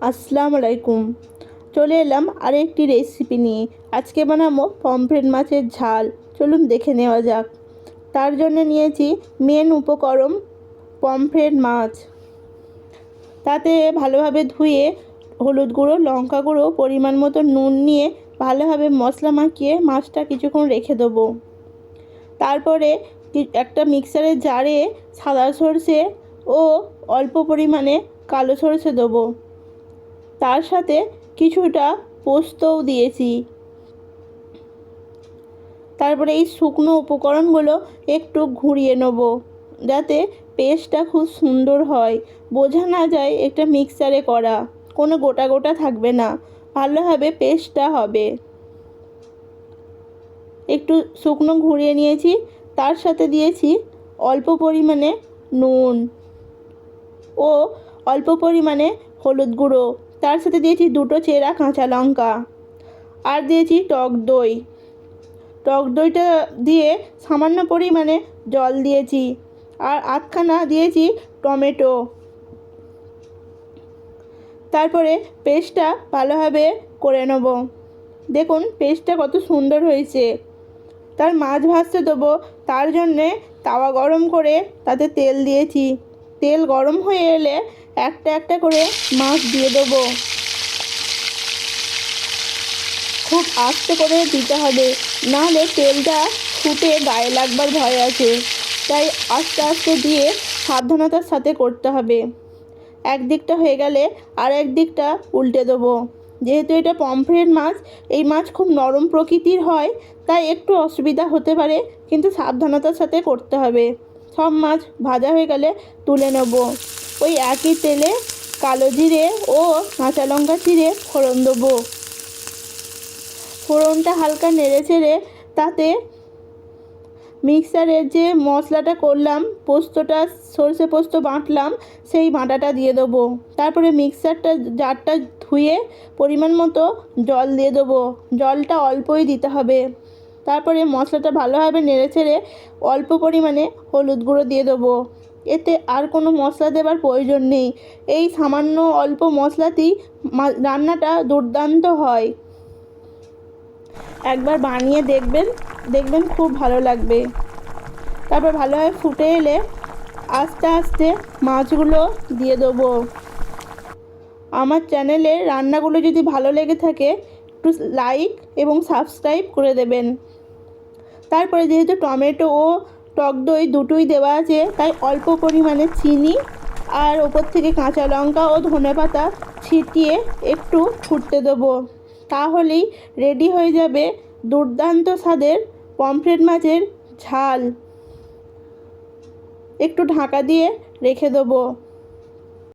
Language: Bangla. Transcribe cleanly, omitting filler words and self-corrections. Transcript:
আসসালামু আলাইকুম। চলে এলাম আরেকটি রেসিপি নিয়ে। আজকে বানাবো পমফ্রেট মাছের ঝাল। চলুন দেখে নেওয়া যাক। তার জন্য নিয়েছি মেন উপকরণ পমফ্রেট মাছ। তাতে ভালোভাবে ধুয়ে হলুদ গুঁড়ো, লঙ্কা গুঁড়ো, পরিমাণ মতো নুন নিয়ে ভালোভাবে মশলা মাখিয়ে মাছটা কিছুক্ষণ রেখে দেবো। তারপরে একটা মিক্সারের জারে সাদা সরষে ও অল্প পরিমাণে কালো সরষে দেবো। তার সাথে কিছুটা পোস্তও দিয়েছি। তারপরে এই শুকনো উপকরণগুলো একটু ঘুরিয়ে নেব, যাতে পেস্টটা খুব সুন্দর হয়, বোঝা না যায় একটা মিক্সারে করা, কোনো গোটা গোটা থাকবে না, ভালোভাবে পেস্টটা হবে। একটু শুকনো ঘুরিয়ে নিয়েছি, তার সাথে দিয়েছি অল্প পরিমাণে নুন ও অল্প পরিমাণে হলুদ গুঁড়ো, তার সাথে দিয়েছি দুটো চেরা কাঁচা লঙ্কা, আর দিয়েছি টক দই। টক দইটা দিয়ে সামান্য পরিমাণে জল দিয়েছি, আর আধখানা দিয়েছি টমেটো। তারপরে পেস্টটা ভালোভাবে করে নেব। দেখুন পেস্টটা কত সুন্দর হয়েছে। তার মাছ ভাজতে দেবো, তার জন্যে তাওয়া গরম করে তাতে তেল দিয়েছি। তেল গরম হয়ে এলে একটা একটা করে মাছ দিয়ে দেবো। খুব আস্তে করে দিতে হবে, নাহলে তেলটা ফুটে গায়ে লাগবার ভয় আছে। তাই আস্তে আস্তে দিয়ে সাবধানতার সাথে করতে হবে। একদিকটা হয়ে গেলে আর একদিকটা উল্টে দেবো। যেহেতু এটা পমফ্রেট মাছ, এই মাছ খুব নরম প্রকৃতির হয়, তাই একটু অসুবিধা হতে পারে, কিন্তু সাবধানতার সাথে করতে হবে। সব মাছ ভাজা হয়ে গেলে তুলে নেব। ওই একই তেলে কালো জিরে ও কাঁচা লঙ্কা চিরে ফোড়ন দেবো। ফোড়নটা হালকা নেড়ে চেড়ে তাতে মিক্সারের যে মশলাটা করলাম, পোস্তটা, সরষে পোস্ত বাটলাম, সেই বাটাটা দিয়ে দেবো। তারপরে মিক্সারটা জারটা ধুয়ে পরিমাণ মতো জল দিয়ে দেবো। জলটা অল্পই দিতে হবে। তারপরে মশলাটা ভালোভাবে নেড়ে চেড়ে অল্প পরিমাণে হলুদ গুঁড়ো দিয়ে দেবো। এতে আর কোনো মশলা দেবার প্রয়োজন নেই। এই সামান্য অল্প মশলাতেই রান্নাটা দুর্দান্ত হয়। একবার বানিয়ে দেখবেন খুব ভালো লাগবে। তারপর ভালোভাবে ফুটে এলে আস্তে আস্তে মাছগুলো দিয়ে দেবো। আমার চ্যানেলে রান্নাগুলো যদি ভালো লেগে থাকে, একটু লাইক এবং সাবস্ক্রাইব করে দেবেন। তারপরে যেহেতু টমেটো ও টক দই দুটোই দেওয়া আছে, তাই অল্প পরিমাণে চিনি আর ওপর থেকে কাঁচা লঙ্কা ও ধনেপাতা ছিটিয়ে একটু ফুটতে দেবো। তাহলেই রেডি হয়ে যাবে দুর্দান্ত স্বাদের পমফ্রেট মাছের ঝাল। একটু ঢাকা দিয়ে রেখে দেবো।